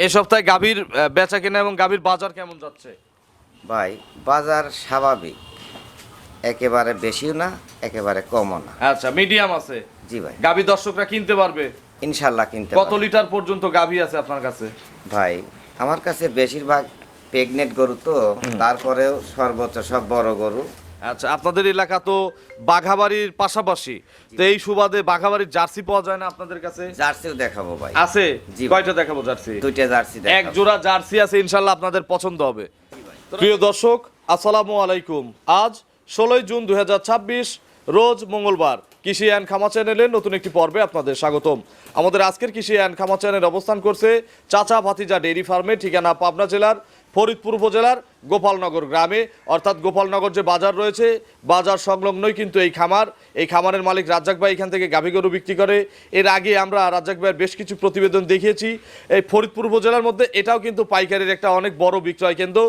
এই সপ্তাহে গাভীর বেচা কেনা এবং গাভীর বাজার কেমন যাচ্ছে? ভাই বাজার স্বাভাবিক, একেবারে বেশিও না একেবারে কমও না। আচ্ছা, মিডিয়াম আছে। জি ভাই, গাভী দর্শকরা কিনতে পারবে? ইনশাল্লাহ কিনতে কত পারবেন। লিটার পর্যন্ত গাভী আছে আপনার কাছে? ভাই আমার কাছে বেশিরভাগ প্রেগনেন্ট গরু, তো তারপরেও সর্বোচ্চ সব বড় গরু। আচ্ছা, আপনাদের এলাকা তো বাঘাবাড়ির পাশাপাশি, তো এই সুবাদে বাঘাবাড়ির জার্সি পাওয়া যায় না আপনাদের কাছে? জার্সিও দেখাবো ভাই। আছে? জি। কয়টা দেখাবো জার্সি? দুইটা জার্সি এক দেখাবো। জোড়া জার্সি আছে, ইনশাল্লাহ আপনাদের পছন্দ হবে। প্রিয় দর্শক, আসসালামু আলাইকুম। আজ 16 জুন 2026, রোজ মঙ্গলবার। কৃষি অ্যান্ড খামা চ্যানেলের নতুন একটি পর্বে আপনাদের স্বাগতম। আমাদের আজকের কৃষি অ্যান্ড খামা চ্যানেল অবস্থান করছে চাচা ভাতিজা ডেইরি ফার্মে, ঠিকানা পাবনা জেলার ফরিদপুর উপজেলার গোপালনগর গ্রামে। অর্থাৎ গোপালনগর যে বাজার রয়েছে, বাজার সংলগ্নই কিন্তু এই খামার। এই খামারের মালিক রাজ্জাক ভাই এখান থেকে গাভী গরু বিক্রি করে। এর আগে আমরা রাজ্জাক ভাইয়ের বেশ কিছু প্রতিবেদন দেখিয়েছি। এই ফরিদপুর উপজেলার মধ্যে এটাও কিন্তু পাইকারির একটা অনেক বড় বিক্রয় কেন্দ্র।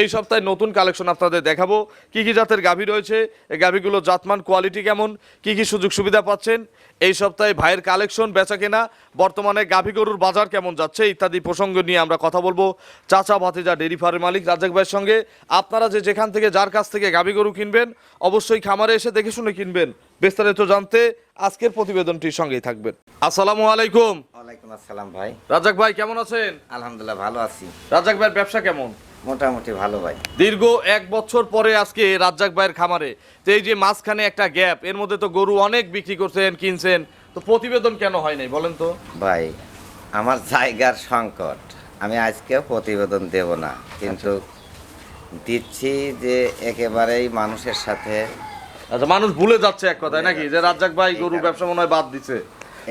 এই সপ্তাহে নতুন কালেকশন আপনাদের দেখাবো। কী কী জাতের গাভী রয়েছে, এই গাভীগুলো জাতমান কোয়ালিটি কেমন, কী কী সুযোগ সুবিধা পাচ্ছেন, এই সপ্তাহে ভাইয়ের কালেকশন, বেচা কেনা, বর্তমানে গাভী গরুর বাজার কেমন যাচ্ছে ইত্যাদি প্রসঙ্গ নিয়ে আমরা কথা বলবো চাচা ভাতিজা ডেইরি ফার্মের মালিক রাজ্জাক ভাইয়ের সঙ্গে। আপনারা যেখান থেকে যার কাছ থেকে গাভী গরু কিনবেন, অবশ্যই খামারে এসে দেখে শুনে কিনবেন। বিস্তারিত জানতে আজকের প্রতিবেদনটির সঙ্গেই থাকবেন। আসসালামু আলাইকুম। ওয়ালাইকুম আসসালাম ভাই। রাজ্জাক ভাই কেমন আছেন? আলহামদুলিল্লাহ ভালো আছি। রাজ্জাক ভাইয়ের ব্যবসা কেমন? মোটামুটি ভালো ভাই। দীর্ঘ 1 বছর পরে আজকে রাজ্জাক ভাইয়ের খামারে, তো এই যে মাঝখানে একটা গ্যাপ, এর মধ্যে তো গরু অনেক বিক্রি করছেন, কিনছেন, তো প্রতিবেদন কেন হয় নাই বলেন তো? ভাই আমার জায়গার সংকট, আমি আজকেও প্রতিবেদন দেব না, কিন্তু দিচ্ছি যে একেবারেই মানুষের সাথে। আচ্ছা, মানুষ ভুলে যাচ্ছে এক কথায় নাকি, যে রাজ্জাক ভাই গরু ব্যবসা মনে হয় বাদ দিছে।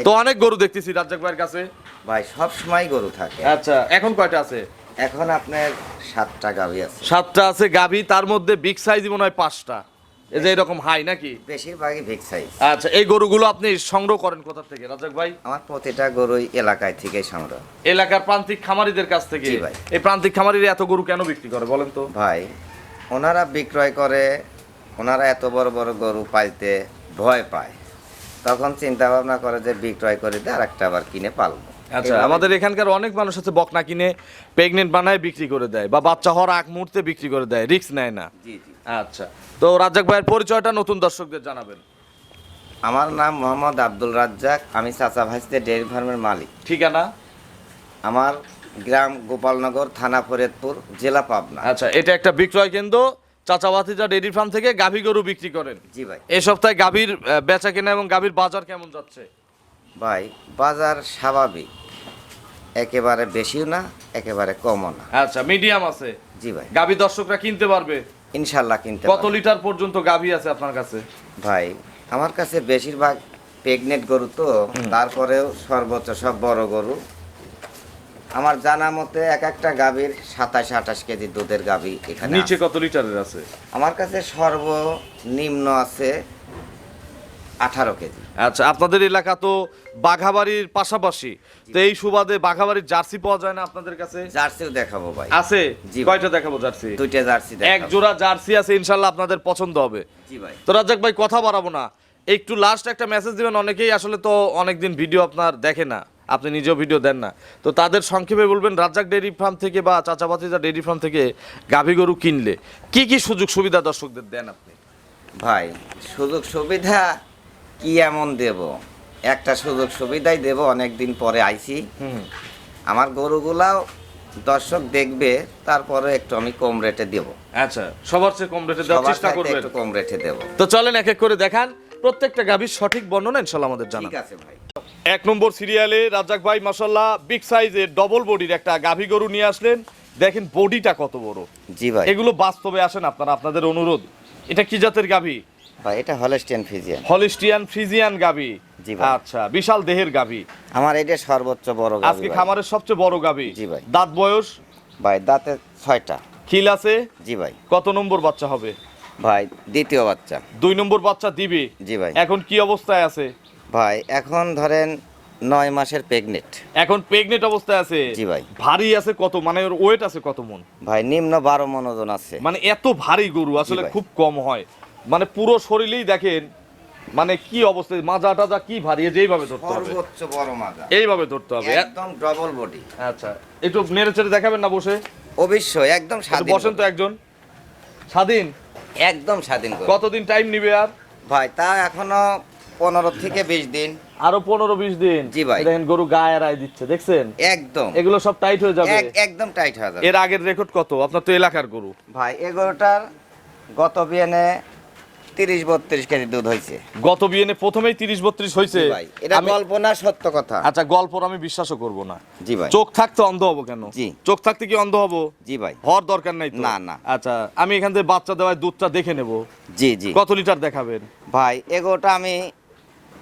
তো অনেক গরু দেখতেছি রাজ্জাক ভাইয়ের কাছে। ভাই সব সময় গরু থাকে। আচ্ছা, এখন কয়টা আছে? এখন আপনার 7টা গাভী আছে। 7টা আছে গাভী, তার মধ্যে বিগ সাইজ মনে হয় 5টা, এই যে এরকম হাই নাকি? বেশিরভাগই বিগ সাইজ। আচ্ছা, এই গরুগুলো আপনি সংগ্রহ করেন কোথা থেকে রাজ্জাক ভাই? আমার প্রতিটা গরুই এলাকায় থেকেই সংগ্রহ। এলাকার প্রান্তিক খামারিদের কাছ থেকে? জি ভাই। এই প্রান্তিক খামারিরা এত গরু কেন বিক্রি করে বলেন তো? ভাই ওনারা বিক্রয় করে, ওনারা এত বড় বড় গরু পালতে ভয় পায়, তখন চিন্তা ভাবনা করে যে বিক্রয় করে দিয়ে আর একটা আবার কিনে পালবো। আচ্ছা, আমাদের এখানকার অনেক মানুষ আছে বকনা কিনে প্রেগনেন্ট বানায় বিক্রি করে দেয়, বা বাচ্চা হওয়ার আগ মুহূর্তে বিক্রি করে দেয়, রিস্ক নেয় না। জি জি। আচ্ছা, তো রাজ্জাক ভাইয়ের পরিচয়টা নতুন দর্শকদের জানাবেন। আমার নাম মোহাম্মদ আব্দুল রাজ্জাক, আমি চাচা ভাইস্তে ডেইরি ফার্মের মালিক। ঠিকানা? আমার গ্রাম গোপালনগর, থানা ফরিদপুর, জেলা পাবনা। আচ্ছা, এটা একটা বিক্রয় কেন্দ্র। চাচা ভাতিজা ডেইরি ফার্ম থেকে গাভী গরু বিক্রি করেন। জি ভাই। এই সপ্তাহে গাভীর বেচা কেনা এবং গাভীর বাজার কেমন যাচ্ছে? ভাই বাজার স্বাভাবিক, একেবারে বেশিও না একেবারে কমও না। আচ্ছা, মিডিয়াম আছে। জি ভাই। গাভী দর্শকরা কিনতে পারবে? ইনশাল্লাহ কিনতে কত পারবেন। লিটার পর্যন্ত গাভী আছে আপনার কাছে? ভাই আমার কাছে বেশিরভাগ প্রেগনেন্ট গরু, তো তারপরেও সর্বোচ্চ সব বড় গরু। আমার জানা মতে এক একটা গাভীর 27-28 কেজি দুধের গাভী এখানে নিচে আছে। কত লিটারের আছে? আমার কাছে সর্বনিম্ন আছে 18 কেজি। আচ্ছা, আপনাদের এলাকা তো বাঘাবাড়ির পাশাপাশি, তো এই সুবাদে বাঘাবাড়ির জার্সি পাওয়া যায় না আপনাদের কাছে? জার্সিও দেখাবো ভাই। আছে? জি ভাই। কয়টা দেখাবো জার্সি? দুইটা জার্সি এক দেখাবো। জোড়া জার্সি আছে, ইনশাল্লাহ আপনাদের পছন্দ হবে। জি ভাই। তো রাজ্জাক ভাই কথা বাড়াবো না, একটু লাস্ট একটা মেসেজ দিবেন। অনেকেই আসলে তো অনেকদিন ভিডিও আপনার দেখে না, আপনি নিজেও ভিডিও দেন না, তো তাদের সংক্ষেপে বলবেন রাজ্জাক ডেইরি ফার্ম থেকে বা চাচা ভাতিজা ডেইরি ফার্ম থেকে গাভী গরু কিনলে কি কি সুযোগ সুবিধা দর্শকদের দেন আপনি? ভাই সুযোগ সুবিধা কি এমন দেব, একটা সুযোগ সুবিধাই দেব। অনেক দিন পরে আইছি, আমার গরুগুলাও দর্শক দেখবে, তারপরে একটু আমি কম রেটে দেব। আচ্ছা, সবার চেয়ে কম রেটে দেওয়ার সবার চেষ্টা চাইতে করবেন। একটু কম রেটে দেব। তো চলেন এক এক করে দেখান, প্রত্যেকটা গাভীর সঠিক বর্ণনা ইনশাল্লাহ আমাদের জানান। ঠিক আছে ভাই। 1 নম্বর সিরিয়ালে রাজ্জাক ভাই মাশাআল্লাহ বিগ সাইজের ডবল বডির একটা গাভী গরু নিয়ে আসলেন। দেখেন বডিটা কত বড়। জি ভাই। এগুলো বাস্তবে আসেন আপনারা, আপনাদের অনুরোধ। এটা কি জাতের গাভী? ভাই এটা হলস্টিয়ান ফ্রিজিয়ান। হলিস্টিয়ান ফ্রিজিয়ান গাভী। জি ভাই। আচ্ছা, বিশাল দেহের গাভী। আমার এটা সর্বোচ্চ বড় গাভী আজকে ভাই। খামারের সবচেয়ে বড় গাভী। জি ভাই। দাঁত বয়স? ভাই দাঁতে 6টা। খিল আছে? জি ভাই। কত নম্বর বাচ্চা হবে? ভাই দ্বিতীয় বাচ্চা। 2 নম্বর বাচ্চা দিবে। জি ভাই। এখন কি অবস্থায় আছে? ভাই এখন ধরেন 9 মাসের প্রেগনেন্ট। এখন প্রেগনেন্ট অবস্থায় আছে। জি ভাই। ভারী আছে কত, মানে ওর ওয়েট আছে কত মন? ভাই নিম্ন 12 মন ওজন আছে। মানে এত ভারী গরু আসলে জি ভাই। খুব কম হয়, মানে পুরো শরীরেই দেখেন মানে কি অবস্থা, মাজা টাজা কি ভারী, যেইভাবে ধরতে হবে সর্বোচ্চ বড় মাজা, এইভাবে ধরতে হবে। একদম ডবল বডি। আচ্ছা, একটু নেড়ে চেড়ে দেখাবেন না বসে? অবশ্যই, একদম একটু স্বাধীন বসেন তো একজন। স্বাধীন? একদম স্বাধীন গরু। কতদিন টাইম নিবে আর? ভাই তা এখনো 15 থেকে 20 দিন। আরো 15-20 দিন? জি ভাই। দেখেন গরু গায়ে রায় দিচ্ছে, দেখছেন? একদম এগুলো সব টাইট হয়ে যাবে। একদম টাইট হয়ে যাবে। এর আগের রেকর্ড কত আপনার? তো এলাকার গরু ভাই এই গরুটার গত বিয়ানে 30-32 কেজি দুধ হয়েছে। গত বিয়েনে প্রথমেই 30-32 হয়েছে? ভাই এটা গল্প না, সত্য কথা। আচ্ছা, গল্প আমি বিশ্বাসও করব না। জি ভাই। চোখ থাকতে অন্ধ হবো কেন? জি। চোখ থাকতে কি অন্ধ হবো? জি ভাই। হওয়ার দরকার নাই তো? না, না। আচ্ছা, আমি এখান থেকে বাচ্চা দেওয়ায় দুধটা দেখে নেব। জি জি। কত লিটার দেখাবেন? ভাই এগোটা আমি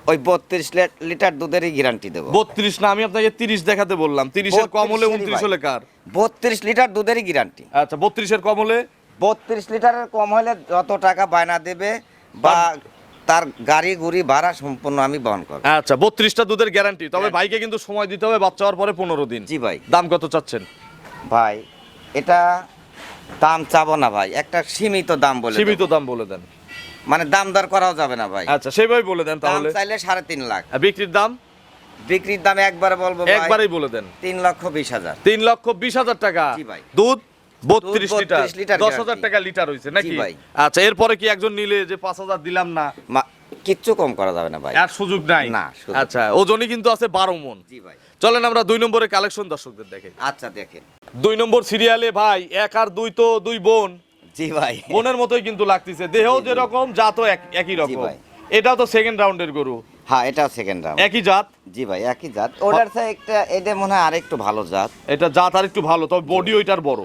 ওই 32 লিটার দুধেরই গ্যারান্টি দেবো। 32 না, আমি আপনাকে 30 দেখাতে বললাম। 30 এর কম হলে 29 হলে কার? 32 লিটার দুধেরই গ্যারান্টি। আচ্ছা, 32 এর কম হলে? 32 লিটারের কম হলে যত টাকা বায়না দেবে বা তার গাড়ি গুড়ি ভাড়া সম্পূর্ণ আমি বহন করব। আচ্ছা, 32টা দুধের গ্যারান্টি। তবে ভাইকে কিন্তু সময় দিতে হবে, বাচ্চা হওয়ার পরে 15 দিন। জি ভাই। দাম কত চাচ্ছেন? ভাই এটা দাম চাবো না ভাই, একটা সীমিত দাম বলে দেব। সীমিত দাম বলে দেন। মানে দাম দর করাও যাবে না ভাই। আচ্ছা, সেভাবেই বলে দেন দাম তাহলে। চাইলে 3.5 লাখ। আর বিক্রির দাম? বিক্রির দাম একবারে বলবো ভাই, একবারেই বলে দেন। 3,20,000। 3,20,000 টাকা? জি ভাই। দুধ 32 লিটার, 32 লিটার 10,000 guarantee। টাকা লিটার হইছে নাকি? জি ভাই। আচ্ছা, এরপরে কি একজন নিলে যে 5,000 দিলাম না, কিচ্ছু কম করা যাবে না ভাই। আর সুযোগ নাই? না, সুযোগ আচ্ছা, ওজনই কিন্তু আছে 12 মণ। জি ভাই। চলেন আমরা 2 নম্বরে কালেকশন দর্শকদের দেখে। আচ্ছা দেখেন। 2 নম্বর সিরিয়ালে ভাই 1 আর 2 তো 2 বোন। জি ভাই। বোনের মতোই কিন্তু লাগতেছে, দেহও যেরকম জাতও একই রকম। ভাই। এটাও তো সেকেন্ড রাউন্ডের গরু? হ্যাঁ এটাও সেকেন্ড রাউন্ড। একই জাত? জি ভাই একই জাত। ওটার চেয়ে একটা এটা মনে হয় আরেকটু ভালো জাত। এটা জাত আর একটু ভালো, তবে বডি ওইটার বড়।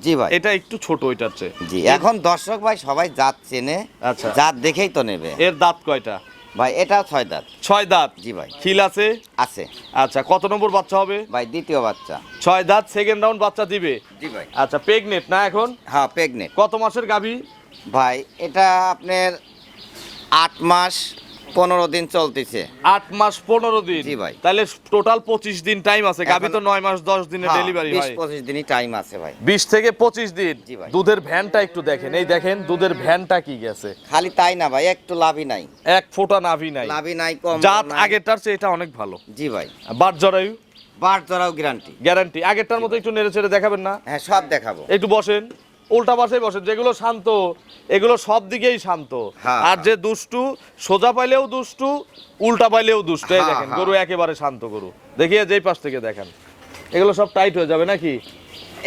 জি ভাই। এটা একটু ছোট ওইটার চেয়ে। জি, এখন দর্শক ভাই সবাই জাত চেনে। আচ্ছা। জাত দেখেই তো নেবে। এর দাঁত কয়টা? ভাই এটাও 6 দাঁত। 6 দাঁত? জি ভাই। খিল আছে? আছে। আচ্ছা, কত নম্বর বাচ্চা হবে? ভাই দ্বিতীয় বাচ্চা। 6 দাঁত, সেকেন্ড রাউন্ড বাচ্চা দিবে? জি ভাই। আচ্ছা, প্রেগনেট না এখন? হ্যাঁ প্রেগনেন্ট। কত মাসের গাভী? ভাই এটা আপনার 8 মাস 15 দিন চলতেছে। 8 মাস 15 দিন? জি ভাই। তাহলে টোটাল 25 দিন টাইম আছে। গাভী তো এখন- 9 মাস 10 দিনে ডেলিভারি হয়। 20-25 দিনই টাইম আছে ভাই। 20 থেকে 25 দিন। জি ভাই। দুধের ভ্যানটা একটু দেখেন, এই দেখেন দুধের ভ্যানটা কি গেছে। খালি তাই না ভাই, একটু লাভই নাই। এক ফোঁটা নাভি নাই। লাভই নাই, কম জাত নাই। আগেরটার চেয়ে এটা অনেক ভালো। জি ভাই। বাট জরায়ু? বার ধরাও গ্যারান্টি। গ্যারান্টি। আগেরটার মতো একটু নেড়ে চেড়ে দেখাবেন না? হ্যাঁ সব দেখাবো। একটু বসেন, উল্টা পাশে বসেন। যেগুলো শান্ত এগুলো সব দিকেই শান্ত। হ্যাঁ, আর যে দুষ্টু, সোজা পাইলেও দুষ্টু, উল্টা পাইলেও দুষ্টু। এই হ্যাঁ, দেখেন হ্যাঁ। গরু একেবারে শান্ত গরু। দেখিয়ে যেই পাশ থেকে দেখেন, এগুলো সব টাইট হয়ে যাবে নাকি?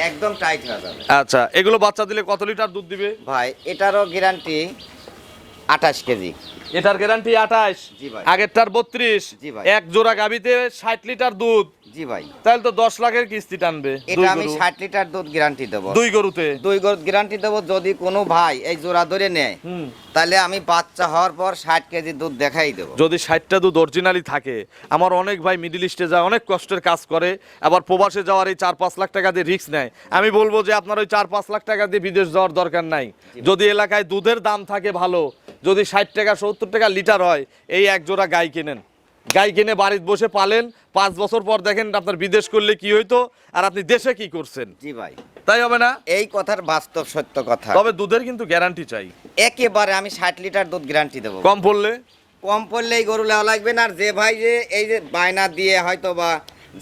একদম টাইট হয়ে যাবে। আচ্ছা, এগুলো বাচ্চা দিলে কত লিটার দুধ দিবে? ভাই এটারও গ্যারান্টি 28 কেজি। এটার গ্যারান্টি 28? জি ভাই। আগেরটার 32? জি ভাই। এক জোড়া গাবিতে 60 লিটার দুধ, জি ভাই। তাহলে তো 10 লাখের কিস্তি টানবে। এটা আমি 60 লিটার দুধ গ্যারান্টি দেবো। দুই গরুতে? দুই গরু গ্যারান্টি দেবো। যদি কোনো ভাই এই জোড়া ধরে নেয় তাহলে আমি বাচ্চা হওয়ার পর 60 কেজি দুধ দেখাই দেবো। যদি 60টা দুধ অরিজিনালি থাকে। আমার অনেক ভাই মিডল ইস্টে যায়, অনেক কষ্টের কাজ করে, আবার প্রবাসে যাওয়ার এই 4-5 লাখ টাকা দিয়ে রিস্ক নেয়। আমি বলবো যে আপনার ওই 4-5 লাখ টাকা দিয়ে বিদেশ যাওয়ার দরকার নাই। যদি এলাকায় দুধের দাম থাকে ভালো, যদি 60 টাকা 70 টাকা লিটার হয়, এই এক জোড়া গাই কেনেন। গাই কিনে বাড়িতে বসে পালেন, 5 বছর পর দেখেন আপনার বিদেশ করলে কি হইতো, আর আপনি দেশে কি করছেন। জি ভাই। তাই হবে না? এই কথার বাস্তব সত্য কথা। তবে দুধের কিন্তু গ্যারান্টি চাই। একেবারে আমি 60 লিটার দুধ গ্যারান্টি দেবো। কম পড়লে? কম পড়লে এই গরু লেওয়া লাগবে না। আর যে ভাই যে এই যে বায়না দিয়ে হয়তো বা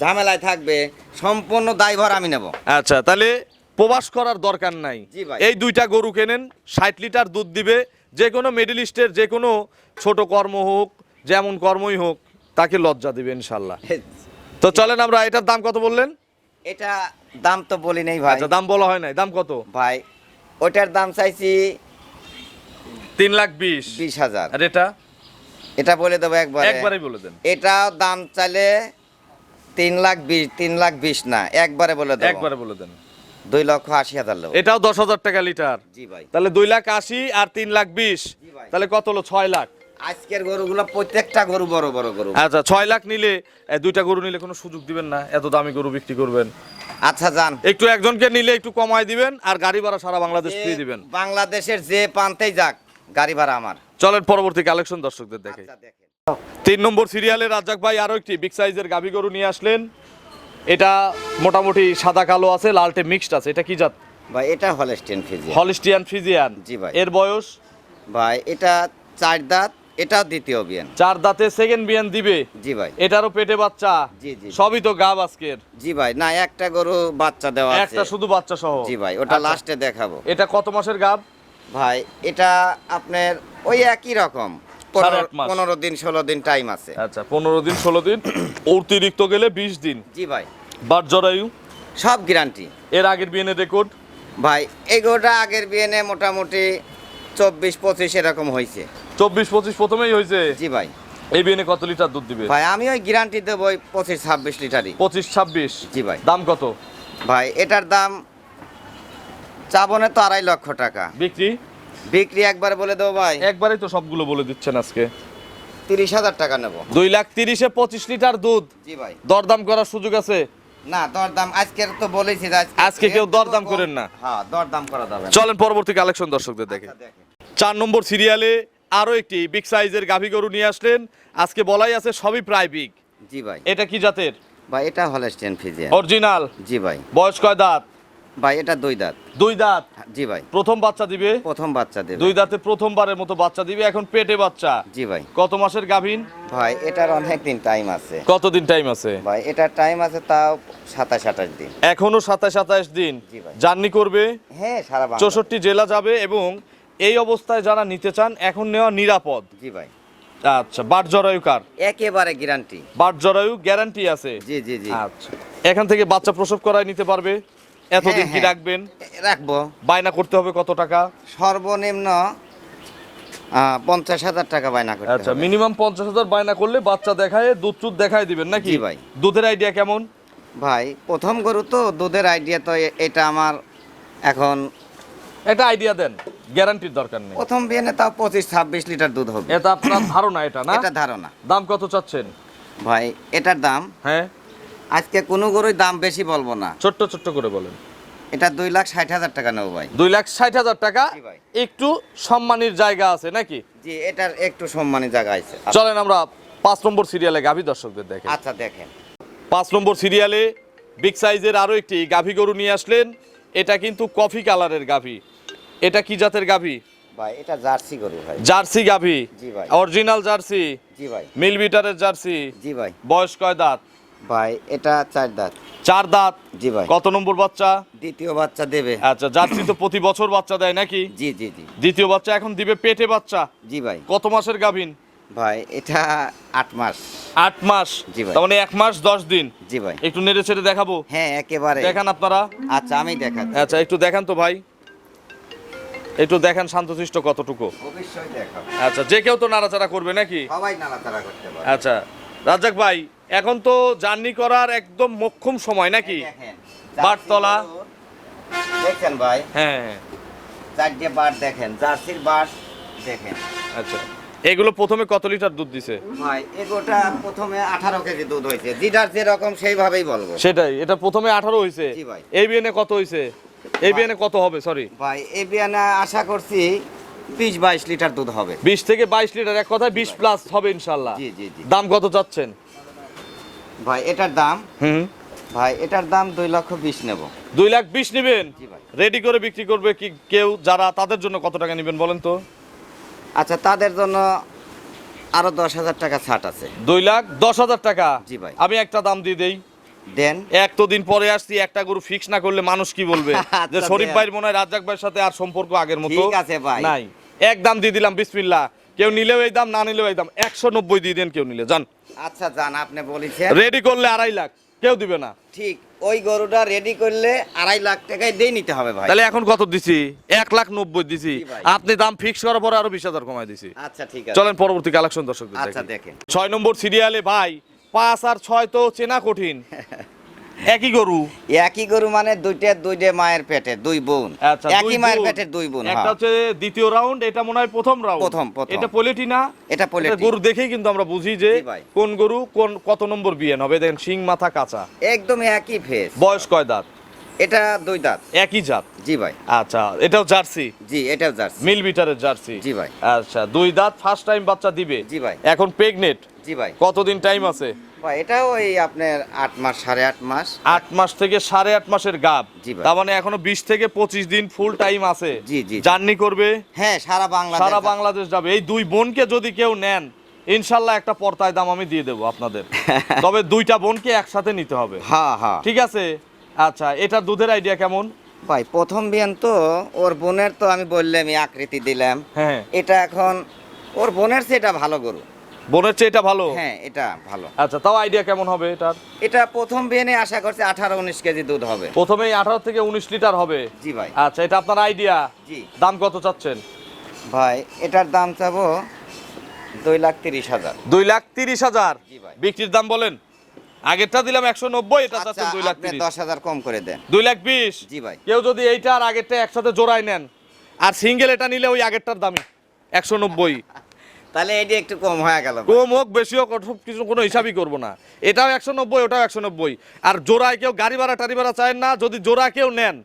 ঝামেলায় থাকবে, সম্পূর্ণ দায়ভার আমি নেব। আচ্ছা, তাহলে প্রবাস করার দরকার নাই। জি ভাই। এই 2টা গরু কেনেন, 60 লিটার দুধ দিবে। যে কোনো মিডল ইস্টের যে কোনো ছোট কর্ম হোক, যেমন কর্মই হোক, তাকে লজ্জা দিবে ইনশাল্লাহ। তো চলেন আমরা, এটার দাম কত বললেন? এটা দাম তো বলি নেই ভাই। আচ্ছা, দাম বলা হয় নাই। দাম কত? ভাই ওটার দাম চাইছি 3,20,000। 20,000। আর এটা? এটা বলে দেবো একবারে। একবারেই বলে দেন। এটাও দাম চাইলে 3,20,000, 3,20,000 না, একবারে বলে দেবো। একবারে বলে দেন। 2,80,000 লোক। এটাও 10,000 টাকা লিটার? জি ভাই। তাহলে 2,80,000 আর 3,20,000, জি ভাই। তাহলে কত হলো? 6 লাখ। আজকের গরুগুলো প্রত্যেকটা গরু বড় বড় গরু। আচ্ছা, 6 লাখ নিলে 2টা গরু নিলে কোনো সুযোগ দিবেন না? এত দামি গরু বিক্রি করবেন। আচ্ছা যান। একটু একজনকে নিলে একটু কমায় দিবেন, আর গাড়ি ভাড়া সারা বাংলাদেশ ফ্রি দিবেন। বাংলাদেশের যে প্রান্তেই যাক, গাড়ি ভাড়া আমার। চলেন পরবর্তী কালেকশন দর্শকদের দেখে। আচ্ছা দেখেন। 3 নম্বর সিরিয়ালে রাজ্জাক ভাই আরো একটি বিগ সাইজের গাভী গরু নিয়ে আসলেন। এটা মোটামুটি সাদা কালো আছে, লালটে মিক্সড আছে। এটা কি জাত ভাই? এটা হলস্টিয়ান ফ্রিজিয়ান। Holstein Friesian? জি ভাই। এর বয়স? ভাই এটা 4 দাঁত, এটাও দ্বিতীয় বিয়ান। 4 দাঁতে সেকেন্ড বিয়ান দিবে। জি ভাই। এটারও পেটে বাচ্চা। জি জি। সবই তো গাব আজকের। জি ভাই, না একটা গরু বাচ্চা দেওয়া আছে। একটা শুধু বাচ্চা সহ। জি ভাই, ওটা আচ্ছা। লাস্টে দেখাবো। এটা কত মাসের গাব? ভাই এটা আপনার ওই একই রকম, 8.5 মাস। 15 দিন 16 দিন টাইম আছে। আচ্ছা 15 দিন 16 দিন, অতিরিক্ত গেলে 20 দিন। জি ভাই। বাট জরায়ু সব গ্যারান্টি। এর আগের বিয়ানের রেকর্ড? ভাই এই গরুটা আগের বিয়েনে মোটামুটি 24-25 এরকম হয়েছে। 24-25 প্রথমেই হয়েছে। জি ভাই। এই বিয়ানে কত লিটার দুধ দিবে? ভাই আমি ওই গ্যারান্টি দেবো ওই 25-26 লিটারই। 25-26। জি ভাই। দাম কত? ভাই এটার দাম চাবনে তো 2.5 লক্ষ টাকা। বিক্রি? বিক্রি একবার বলে দেবো ভাই, একবারেই তো সবগুলো বলে দিচ্ছেন আজকে। 30,000 টাকা নেব। 2,30,000-এ 25 লিটার দুধ। জি ভাই। দরদাম করার সুযোগ আছে? না দরদাম আজকের তো বলেছি যে আজকে কেউ দরদাম করেন না। হ্যাঁ দরদাম করা যাবে না। চলেন পরবর্তী কালেকশন দর্শকদের দেখে। আচ্ছা, দেখেন। 4 নম্বর সিরিয়ালে আরো একটি বিগ সাইজের গাভী গরু নিয়ে আসলেন। আজকে বলাই আছে সবই প্রায় বিগ। জি ভাই। এটা কি জাতের? ভাই এটা হলস্টেইন ফ্রিজিয়ান। অরিজিনাল? জি ভাই। বয়স কয় দাঁত? ভাই এটা 2 দাঁত। 2 দাঁত। জি ভাই। প্রথম বাচ্চা দিবে? প্রথম বাচ্চা দেবে। 2 দাঁতে প্রথমবারের মতো বাচ্চা দিবে, এখন পেটে বাচ্চা। জি ভাই। কত মাসের গাভীন? ভাই এটার অনেক দিন টাইম আছে। কতদিন টাইম আছে? ভাই এটার টাইম আছে তাও 27-28 দিন। এখনো 27-28 দিন জি ভাই। জার্নি করবে। হ্যাঁ সারা বাংলা। 64 জেলা যাবে এবং এই অবস্থায় যারা নিতে চান এখন নেওয়া নিরাপদ। জি ভাই। আচ্ছা বাট জরায়ু কার? একেবারে গ্যারান্টি। বাট জরায়ু গ্যারান্টি আছে? জি জি জি। আচ্ছা এখান থেকে বাচ্চা প্রসব করায় নিতে পারবে? এতদিন কি হ্যাঁ। রাখবেন? রাখবো। বায়না করতে হবে কত টাকা? সর্বনিম্ন 50,000 টাকা বায়না করতে আচ্ছা হবে। মিনিমাম 50,000 বায়না করলে বাচ্চা দেখায় দুধ টুধ দেখায় দিবেন নাকি? জি ভাই। দুধের আইডিয়া কেমন? ভাই প্রথম গরু তো দুধের আইডিয়া তো এটা আমার এখন একটা আইডিয়া দেন, গ্যারান্টির দরকার নেই। প্রথম বিয়েনে তাও 25-26 লিটার দুধ হবে। এটা আপনার ধারণা এটা না? এটা ধারণা। দাম কত চাচ্ছেন? ভাই এটার দাম হ্যাঁ আজকে কোনো গরুই দাম বেশি বলবো না। ছোট্ট ছোট্ট করে বলেন। এটা 2,60,000 টাকা নেবো ভাই। 2,60,000 টাকা। জি ভাই। একটু সম্মানের জায়গা আছে নাকি? জি এটার একটু সম্মানী জায়গা আছে। চলেন আমরা 5 নম্বর সিরিয়ালে গাভী দর্শকদের দেখেন। আচ্ছা দেখেন। 5 নম্বর সিরিয়ালে বিগ সাইজের আরো একটি গাভী গরু নিয়ে আসলেন। এটা কিন্তু কফি কালারের গাভী। এটা কি জাতের গাভী? ভাই এটা জার্সি গরু ভাই। জার্সি গাভী? জি ভাই। Original jersey? জি ভাই। মিল বিটারের জার্সি? জি ভাই। বয়স কয় দাঁত? ভাই এটা 4 দাঁত। 4 দাঁত। জি ভাই। কত নম্বর বাচ্চা? দ্বিতীয় বাচ্চা দেবে। আচ্ছা জার্সি তো প্রতি বছর বাচ্চা দেয় নাকি? জি জি জি। দ্বিতীয় বাচ্চা এখন দিবে পেটে বাচ্চা। জি ভাই। কত মাসের গাভীন? ভাই এটা 8 মাস। 8 মাস। জি ভাই। তার মানে 1 মাস 10 দিন। জি ভাই। একটু নেড়ে ছেড়ে দেখাবো? হ্যাঁ একেবারে। দেখান আপনারা। আচ্ছা আমি দেখাচ্ছি। আচ্ছা একটু দেখান তো ভাই, একটু দেখান শান্তশিষ্ট কতটুকু। অবশ্যই দেখাবো। আচ্ছা যে কেউ তো নাড়াচাড়া করবে নাকি? সবাই নাড়াচাড়া করতে পারে। আচ্ছা রাজ্জাক ভাই এখন তো জার্নি করার একদম মোক্ষম সময় নাকি? দেখেন। বাটতলা। দেখেন ভাই। হ্যাঁ 4টে বাট দেখেন, জার্সির বাট দেখেন। আচ্ছা এগুলো প্রথমে কত লিটার দুধ দিছে? ভাই এগোটা প্রথমে 18 কেজি দুধ হয়েছে। যেটার যেরকম সেইভাবেই বলবো। সেটাই, এটা প্রথমে 18 হয়েছে। জি ভাই। এই বিয়ানে কত হয়েছে? এই বিয়ানে কত হবে সরি? ভাই এই বিয়ানে আশা করছি 20-22 লিটার দুধ হবে। 20 থেকে 22 লিটার, এক কথায় 20 প্লাস হবে ইনশাআল্লাহ। জি জি জি। দাম কত চাচ্ছেন? ভাই এটার দাম, ভাই এটার দাম 2,20,000 নেব। 2,20,000 নেবেন? জি ভাই। রেডি করে বিক্রি করবে কি কেউ যারা, তাদের জন্য কত টাকা নেবেন বলেন তো? আচ্ছা তাদের জন্য আরো 10,000 টাকা ছাড় আছে। 2,10,000 টাকা? জি ভাই। আমি একটা দাম দিয়ে দেই। দেন। এক তো দিন পরে আসছি, একটা গরু ফিক্স না করলে মানুষ কি বলবে? যে আচ্ছা, শরীফ দেন। ভাইয়ের মনে হয় রাজ্জাক ভাইয়ের সাথে আর সম্পর্ক আগের মতো ঠিক আছে ভাই। নাই। এক দাম দিয়ে দিলাম বিসমিল্লাহ। কেউ নিলেও এই দাম, না নিলেও এই দাম। 190 দিয়ে দেন কেউ নিলে, জান। আচ্ছা জান আপনি বলেছেন। রেডি করলে 2.5 লাখ, কেউ দিবে না। ঠিক ওই গরুটা রেডি করলে 2.5 লাখ টাকায় দিয়ে নিতে হবে ভাই। তাহলে এখন কত দিছি? 1,90,000 দিছি। জি ভাই। আপনি দাম ফিক্স করার পরে আরো 20,000 কমাই দিছি। আচ্ছা ঠিক আছে। চলেন পরবর্তী কালেকশন দর্শকদের আচ্ছা দেখি। দেখেন। 6 নম্বর সিরিয়ালে ভাই 5 আর 6 তো চেনা কঠিন। একই গরু। একই গরু মানে দুইটা মায়ের পেটে দুই বোন। আচ্ছা একই মায়ের পেটের দুই বোন। একটা হচ্ছে দ্বিতীয় রাউন্ড, এটা মনে হয় প্রথম রাউন্ড। প্রথম। এটা পোলেটি না? এটা পোলেটি। গরু দেখেই কিন্তু আমরা বুঝি যে জি ভাই। কোন গরু কত নম্বর বিয়ান হবে। দেখেন শিং মাথা কাঁচা। একদম একই ফেস। বয়স কয় দাঁত? এটা 2 দাঁত। একই জাত? জি ভাই। আচ্ছা এটাও জার্সি? জি এটাও জার্সি। মিল বিটারের জার্সি? জি ভাই। আচ্ছা 2 দাঁত, ফার্স্ট টাইম বাচ্চা দিবে। জি ভাই। এখন প্রেগনেন্ট? জি ভাই। কতদিন টাইম আছে? ভাই এটাও ওই আপনার 8 মাস 8.5 মাস। 8 মাস থেকে 8.5 মাসের গাব। জি ভাই। তার মানে এখনো 20 থেকে 25 দিন ফুল টাইম আছে। জি, জি। জার্নি করবে, হ্যাঁ সারা সারা বাংলাদেশ। বাংলাদেশ যাবে। এই দুই বোনকে যদি কেউ নেন, ইনশাল্লাহ একটা পর্তায় দাম আমি দিয়ে দেবো আপনাদের। তবে দুইটা বোনকে একসাথে নিতে হবে। হ্যাঁ হ্যাঁ ঠিক আছে। আচ্ছা, এটার দুধের আইডিয়া কেমন? ভাই প্রথম বিয়ান তো ওর বোনের তো আমি বললামই আকৃতি দিলাম। হ্যাঁ, এটা এখন ওর বোনের চেয়ে এটা ভালো গরু। বোনের চেয়ে এটা ভালো। হ্যাঁ এটা ভালো। আচ্ছা, তাও আইডিয়া কেমন হবে এটার? এটা প্রথম বিয়ানে আশা করছি 18-19 কেজি দুধ হবে। প্রথমেই 18 থেকে 19 লিটার হবে। জি ভাই। আচ্ছা, এটা আপনার আইডিয়া। জি দাম কত চাচ্ছেন? ভাই এটার দাম চাবো 2,30,000। 2,30,000। জি ভাই। বিক্রির দাম বলেন। আগেরটা দিলাম 190, এটা আচ্ছা চাচ্ছেন আপনি 2,30,000। 10,000 কম করে দেন। 2,20,000। জি ভাই। কেউ যদি এইটা আর আগেরটা একসাথে জোড়ায় নেন, আর সিঙ্গেল এটা নিলে ওই আগেরটার দামই 190। তাহলে এটি একটু কম হয়ে গেল। কম হোক বেশি হোক সব কিছু কোনো হিসাবই করবো না। এটাও 190, ওটাও 190। আর জোড়ায় কেউ গাড়ি ভাড়া টাড়ি ভাড়া চায় না। যদি জোড়া কেউ নেন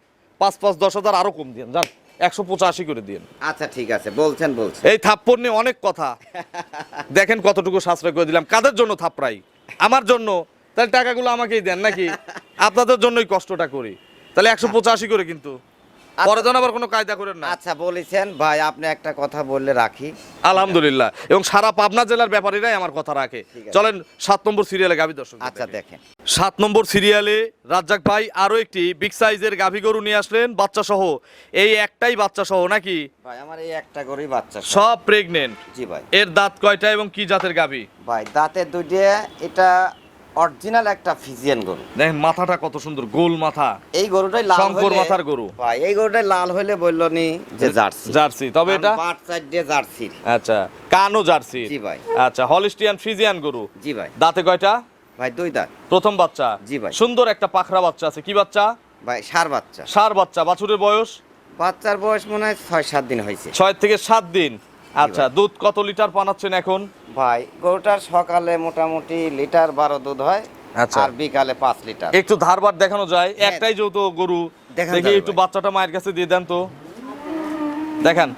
5-10,000 আরো কম দিন, যান 185 করে দিন। আচ্ছা ঠিক আছে, বলছেন। এই থাপ্পড় নিয়ে অনেক কথা। দেখেন কতটুকু সাশ্রয় করে দিলাম। কাদের জন্য থাপড়াই? আমার জন্য। তাহলে টাকাগুলো আমাকেই দেন নাকি? আপনাদের জন্যই কষ্টটা করি। তাহলে 185 করে, কিন্তু পরে যেন আবার কোনো কায়দা করেন না। আচ্ছা বলেছেন ভাই, আপনি একটা কথা বললে রাখি। আলহামদুলিল্লাহ। এবং সারা পাবনা জেলার ব্যাপারীরাই আমার কথা রাখে। ঠিক আছে। চলেন 7 নম্বর সিরিয়ালে গাভী দর্শক। আচ্ছা দেখেন 7 নম্বর সিরিয়ালে রাজ্জাক ভাই আরো একটি বিগ সাইজের গাভী গরু নিয়ে আসলেন, বাচ্চা সহ। এই একটাই বাচ্চা সহ নাকি? ভাই আমার এই একটা গরুই বাচ্চা সব। সব প্রেগনেন্ট। জি ভাই। এর দাঁত কয়টা এবং কি জাতের গাভী? ভাই দাঁতের দুইটা, এটা অরিজিনাল একটা ফিজিয়ান গরু। দেখেন মাথাটা কত সুন্দর, গোল মাথা। এই গরুটাই লাল শঙ্কর হইলে- মাথার গরু। ভাই এই গরুটাই লাল হইলে বললো নি যে জার্সি। জার্সি। তবে এটা বাট সাইড দিয়ে জার্সি। আচ্ছা, কানো জার্সি। জি ভাই। আচ্ছা, হলিস্টিয়ান ফ্রিজিয়ান গরু। জি ভাই। দাঁতে কয়টা? ভাই দুই দাঁত। প্রথম বাচ্চা। জি ভাই। সুন্দর একটা পাখরা বাচ্চা আছে। কি বাচ্চা? ভাই সার বাচ্চা। ষাঁড় বাচ্চা। বাছুরের বয়স বাচ্চার বয়স মনে হয় 6-7 দিন হয়েছে। 6 থেকে 7 দিন। আচ্ছা, ভাই। দুধ কত লিটার পানাচ্ছেন এখন? ভাই গরুটার সকালে মোটামুটি লিটার 12 দুধ হয়। আচ্ছা। আর বিকালে 5 লিটার। একটু ধারবার দেখানো যায়? হ্যাঁ। একটাই যেহেতু গরু, দেখানো দেখি যাবে একটু ভাই। বাচ্চাটা মায়ের কাছে দিয়ে দেন তো। দেখান,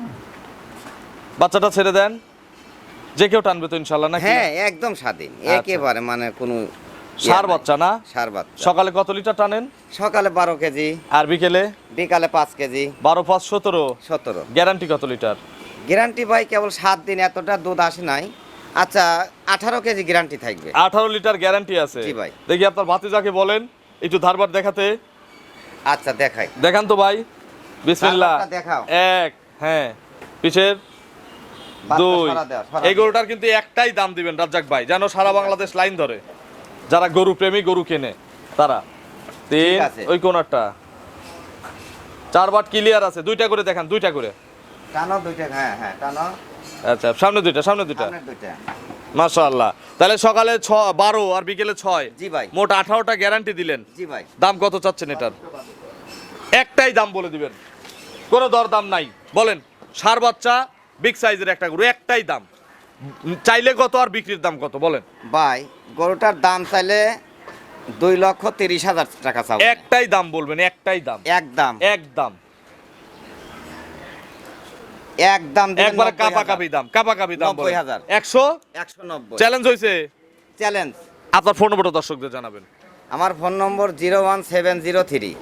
বাচ্চাটা ছেড়ে দেন। যে কেউ টানবে তো ইনশাল্লাহ নাকি? হ্যাঁ একদম স্বাধীন, আচ্ছা। একেবারে মানে কোনো ষাঁড় বাচ্চা না? সার বাচ্চা। সকালে কত লিটার টানেন? সকালে 12 কেজি, আর বিকেলে? বিকালে 5 কেজি। 12 5 17। 17। গ্যারান্টি কত লিটার? গ্যারান্টি ভাই কেবল 7 দিন, এতটা দুধ আসে নাই। আচ্ছা 18 কেজি গ্যারান্টি থাকবে। 18 লিটার গ্যারান্টি আছে। জি ভাই। দেখি আপনার ভাতিজাকে বলেন একটু ধারবার দেখাতে। আচ্ছা দেখাই। দেখান তো ভাই। বিসমিল্লাহ। ধারবারটা দেখাও। 1, হ্যাঁ, পিছের বাচ্চা 2। সরা দাও, সরা এই দাও। গরুটার কিন্তু একটাই দাম দিবেন রাজ্জাক ভাই, যেন সারা বাংলাদেশ লাইন ধরে। যারা গরু প্রেমী, গরু কেনে তারা। 3, আছে। ওই কোনারটা 4 বাট ক্লিয়ার আছে। 2টা করে দেখান, 2টা করে। টানো দুইটা, হ্যাঁ হ্যাঁ টানো। আচ্ছা, সামনে 2টা, সামনে 2টা। সামনের দুইটা। মাশাআল্লাহ। তাহলে সকালে 12 আর বিকেলে 6। জি ভাই। মোট 18টা গ্যারান্টি দিলেন। জি ভাই। দাম কত চাচ্ছেন এটার? একটাই দাম বলে দিবেন, কোনো দর দাম নাই। বলেন, ষাঁড় বাচ্চা বিগ সাইজের একটা গরু, একটাই দাম। চাইলে কত আর বিক্রির দাম কত বলেন? ভাই গরুটার দাম চাইলে 2,30,000 টাকা চাও। একটাই দাম বলবেন, একটাই দাম। একদম একদম একদম দিবেন একবারে 90,000 কাপাকাপি দাম, কাপাকাপি দাম বলেন। 90,000 100। 190 চ্যালেঞ্জ হয়েছে। চ্যালেঞ্জ। আপনার ফোন নম্বরটা দর্শকদের জানাবেন। আমার ফোন নম্বর 01703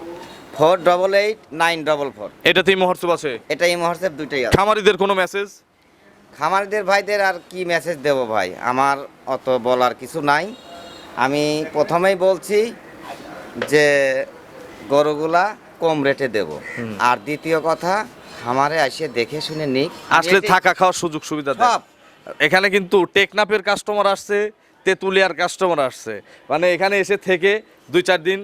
488 944। এটাতেই মহর্ষব আছে। এটা এই মুহূর্তে দুইটাই আছে। খামারিদের কোনো মেসেজ? খামারিদের ভাইদের আর কি মেসেজ দেব ভাই, আমার অত বলার কিছু নাই। আমি প্রথমেই বলছি যে গরুগুলা কম রেটে দেব। আর দ্বিতীয় কথা, খামারে এসে দেখে শুনে নিক। আসলে থাকা খাওয়ার সুযোগ সুবিধা দেন। সব। এখানে কিন্তু টেকনাফের কাস্টমার আসছে, তেতুলিয়ার কাস্টমার আসছে। মানে এখানে এসে থেকে 2-4 দিন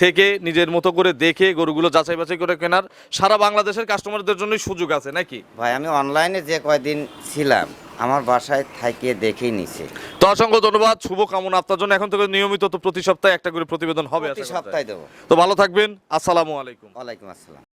থেকে নিজের মতো করে দেখে গরুগুলো যাচাই বাছাই করে কেনার সারা বাংলাদেশের কাস্টমারদের জন্যই সুযোগ আছে নাকি? ভাই আমি অনলাইনে যে কয়দিন ছিলাম আমার বাসায় থেকে দেখেই নিছে। তো অসংখ্য ধন্যবাদ, শুভ কামনা আপনার জন্য। এখন থেকে নিয়মিত তো প্রতি সপ্তাহে একটা করে প্রতিবেদন হবে। প্রতি সপ্তাহে দেবো। তো ভালো থাকবেন। আসসালামু আলাইকুম। ওয়ালাইকুম আসসালাম।